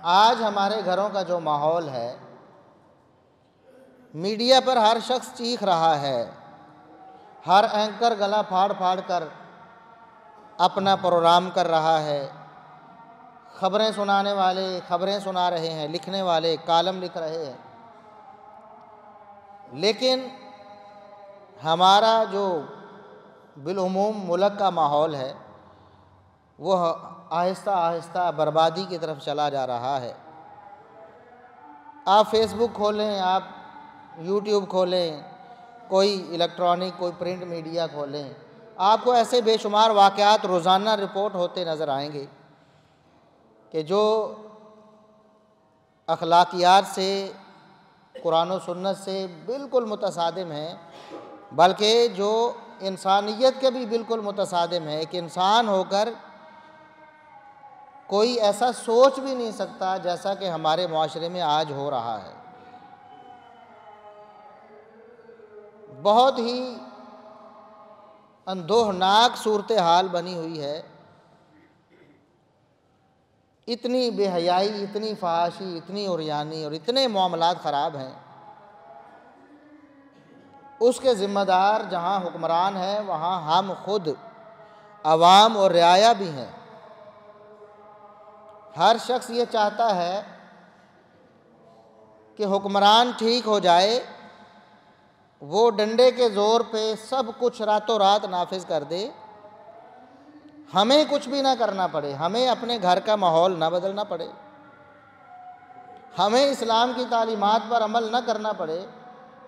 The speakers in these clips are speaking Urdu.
آج ہمارے گھروں کا جو ماحول ہے، میڈیا پر ہر شخص چیخ رہا ہے، ہر اینکر گلا پھاڑ پھاڑ کر اپنا پروگرام کر رہا ہے، خبریں سنانے والے خبریں سنا رہے ہیں، لکھنے والے کالم لکھ رہے ہیں، لیکن ہمارا جو بالعموم ملک کا ماحول ہے وہ آہستہ آہستہ بربادی کی طرف چلا جا رہا ہے۔ آپ فیس بک کھولیں، آپ یوٹیوب کھولیں، کوئی الیکٹرانک کوئی پرنٹ میڈیا کھولیں، آپ کو ایسے بے شمار واقعات روزانہ رپورٹ ہوتے نظر آئیں گے کہ جو اخلاقیات سے، قرآن و سنت سے بالکل متصادم ہیں، بلکہ جو انسانیت کے بھی بالکل متصادم ہے کہ انسان ہو کر کوئی ایسا سوچ بھی نہیں سکتا جیسا کہ ہمارے معاشرے میں آج ہو رہا ہے۔ بہت ہی اندوہناک صورتحال بنی ہوئی ہے، اتنی بے حیائی، اتنی فحاشی، اتنی عریانی اور اتنے معاملات خراب ہیں۔ اس کے ذمہ دار جہاں حکمران ہے وہاں ہم خود عوام اور رعایا بھی ہیں۔ ہر شخص یہ چاہتا ہے کہ حکمران ٹھیک ہو جائے، وہ ڈنڈے کے زور پہ سب کچھ راتوں رات نافذ کر دے، ہمیں کچھ بھی نہ کرنا پڑے، ہمیں اپنے گھر کا ماحول نہ بدلنا پڑے، ہمیں اسلام کی تعلیمات پر عمل نہ کرنا پڑے،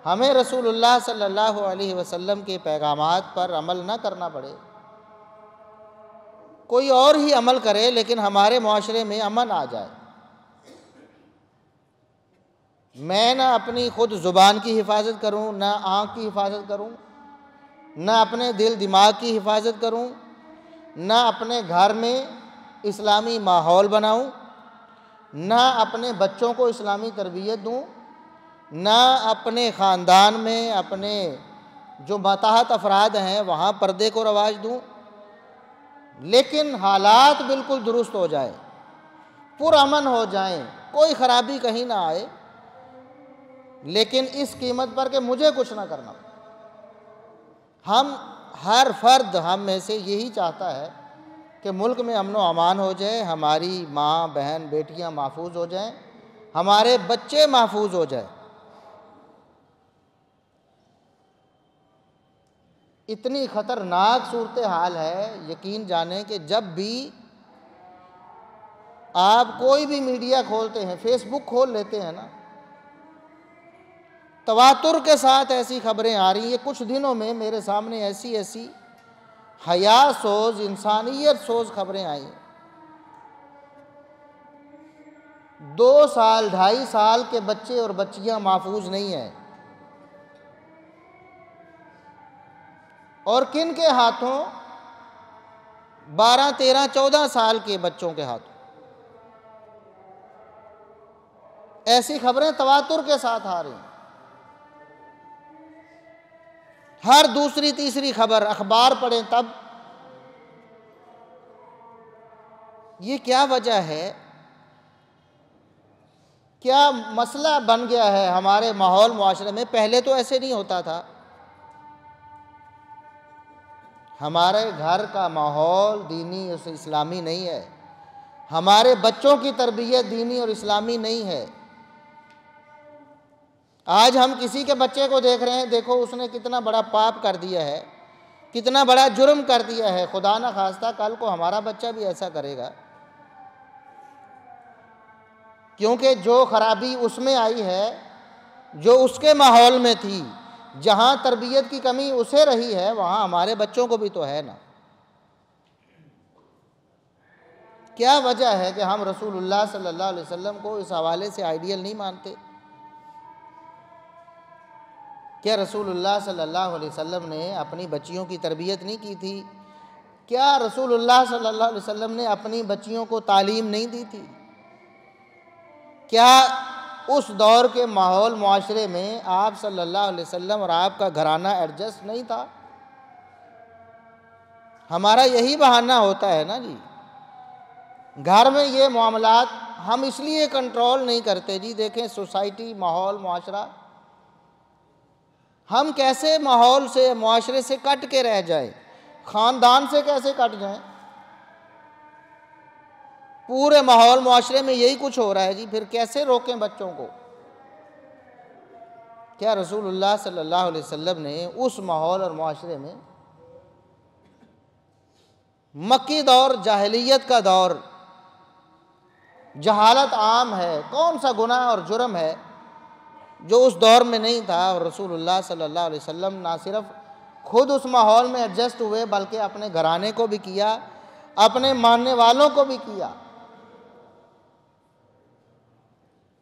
ہمیں رسول اللہ صلی اللہ علیہ وسلم کے پیغامات پر عمل نہ کرنا پڑے، کوئی اور ہی عمل کرے لیکن ہمارے معاشرے میں امن آ جائے۔ میں نہ اپنی خود زبان کی حفاظت کروں، نہ آنکھ کی حفاظت کروں، نہ اپنے دل دماغ کی حفاظت کروں، نہ اپنے گھر میں اسلامی ماحول بناؤں، نہ اپنے بچوں کو اسلامی تربیت دوں، نہ اپنے خاندان میں اپنے جو ماتحت افراد ہیں وہاں پردے کو رواج دوں، لیکن حالات بالکل درست ہو جائیں، پرامن ہو جائیں، کوئی خرابی کہیں نہ آئے، لیکن اس قیمت پر کہ مجھے کچھ نہ کرنا۔ ہر فرد ہم میں سے یہی چاہتا ہے کہ ملک میں امن و امان ہو جائے، ہماری ماں بہن بیٹیاں محفوظ ہو جائیں، ہمارے بچے محفوظ ہو جائیں۔ اتنی خطرناک صورتحال ہے، یقین جانیں کہ جب بھی آپ کوئی بھی میڈیا کھولتے ہیں، فیس بک کھول لیتے ہیں نا، تواتر کے ساتھ ایسی خبریں آ رہی ہیں۔ کچھ دنوں میں میرے سامنے ایسی حیا سوز، انسانیت سوز خبریں آئیں۔ 2 سال 2.5 سال کے بچے اور بچیاں محفوظ نہیں ہیں، اور کن کے ہاتھوں؟ 12 13 14 سال کے بچوں کے ہاتھوں۔ ایسی خبریں تواتر کے ساتھ آ رہی ہیں۔ ہر دوسری تیسری خبر اخبار پڑھیں تب۔ یہ کیا وجہ ہے؟ کیا مسئلہ بن گیا ہے ہمارے ماحول معاشرے میں؟ پہلے تو ایسے نہیں ہوتا تھا۔ ہمارے گھر کا ماحول دینی اور اسلامی نہیں ہے، ہمارے بچوں کی تربیت دینی اور اسلامی نہیں ہے۔ آج ہم کسی کے بچے کو دیکھ رہے ہیں، دیکھو اس نے کتنا بڑا پاپ کر دیا ہے، کتنا بڑا جرم کر دیا ہے، خدا نہ خواستہ کل کو ہمارا بچہ بھی ایسا کرے گا، کیونکہ جو خرابی اس میں آئی ہے، جو اس کے ماحول میں تھی، جہاں تربیت کی کمی اسے رہی ہے، وہاں ہمارے بچوں کو بھی تو ہے نا۔ کیا وجہ ہے کہ ہم رسول اللہ صلی اللہ علیہ وسلم کو اس حوالے سے آئیڈیل نہیں مانتے؟ کیا رسول اللہ صلی اللہ علیہ وسلم نے اپنی بچیوں کی تربیت نہیں کی تھی؟ کیا رسول اللہ صلی اللہ علیہ وسلم نے اپنی بچیوں کو تعلیم نہیں دی تھی؟ کیا اس دور کے ماحول معاشرے میں آپ صلی اللہ علیہ وسلم اور آپ کا گھرانہ ایڈجسٹ نہیں تھا؟ ہمارا یہی بہانہ ہوتا ہے نا جی، گھر میں یہ معاملات ہم اس لیے کنٹرول نہیں کرتے جی، دیکھیں سوسائٹی، ماحول، معاشرہ، ہم کیسے ماحول سے، معاشرے سے کٹ کے رہ جائیں، خاندان سے کیسے کٹ جائیں؟ پورے ماحول معاشرے میں یہی کچھ ہو رہا ہے جی، پھر کیسے روکیں بچوں کو؟ کیا رسول اللہ صلی اللہ علیہ وسلم نے اس ماحول اور معاشرے میں، مکی دور، جاہلیت کا دور، جہالت عام ہے، کون سا گناہ اور جرم ہے جو اس دور میں نہیں تھا؟ اور رسول اللہ صلی اللہ علیہ وسلم نہ صرف خود اس ماحول میں ایڈجسٹ ہوئے بلکہ اپنے گھرانے کو بھی کیا، اپنے ماننے والوں کو بھی کیا۔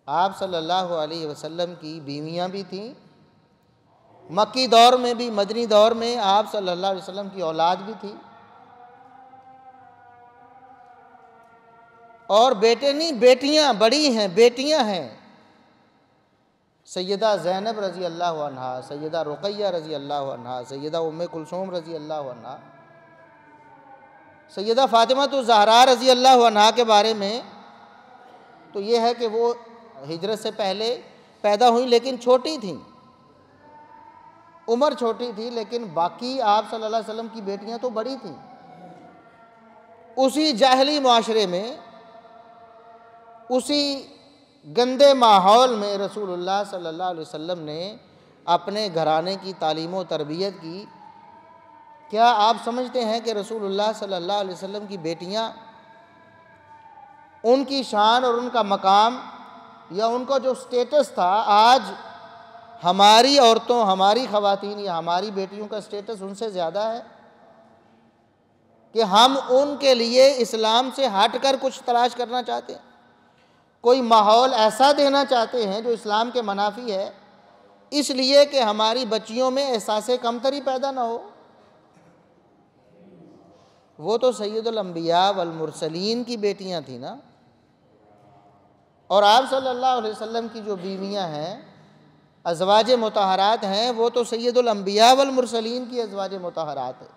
آپ صلی اللہ علیہ وسلم کی بیویاں بھی تھیں، مکی دور میں بھی، مدنی دور میں آپ صلی اللہ علیہ وسلم کی اولاد بھی تھی، اور بیٹے نہیں، بیٹیاں بڑی ہیں، بیٹیاں ہیں۔ سیدہ زینب رضی اللہ عنہا، سیدہ رقیہ رضی اللہ عنہا، سیدہ ام کلثوم رضی اللہ عنہا، سیدہ فاطمہ الزہرا رضی اللہ عنہا کے بارے میں تو یہ ہے کہ وہ ہجرت سے پہلے پیدا ہوئیں لیکن چھوٹی تھیں، عمر چھوٹی تھی، لیکن باقی آپ صلی اللہ علیہ وسلم کی بیٹیاں تو بڑی تھیں۔ اسی جاہلی معاشرے میں، اسی گندے ماحول میں رسول اللہ صلی اللہ علیہ وسلم نے اپنے گھرانے کی تعلیم و تربیت کی۔ کیا آپ سمجھتے ہیں کہ رسول اللہ صلی اللہ علیہ وسلم کی بیٹیاں، ان کی شان اور ان کا مقام یا ان کا جو سٹیٹس تھا، آج ہماری عورتوں، ہماری خواتین یا ہماری بیٹیوں کا سٹیٹس ان سے زیادہ ہے؟ کہ ہم ان کے لیے اسلام سے ہٹ کر کچھ تلاش کرنا چاہتے ہیں، کوئی ماحول ایسا دینا چاہتے ہیں جو اسلام کے منافی ہے، اس لیے کہ ہماری بچیوں میں احساس کمتری پیدا نہ ہو۔ وہ تو سید الانبیاء والمرسلین کی بیٹیاں تھیں نا، اور آپ صلی اللہ علیہ وسلم کی جو بیویاں ہیں، ازواج مطہرات ہیں، وہ تو سید الانبیاء والمرسلین کی ازواج مطہرات ہیں۔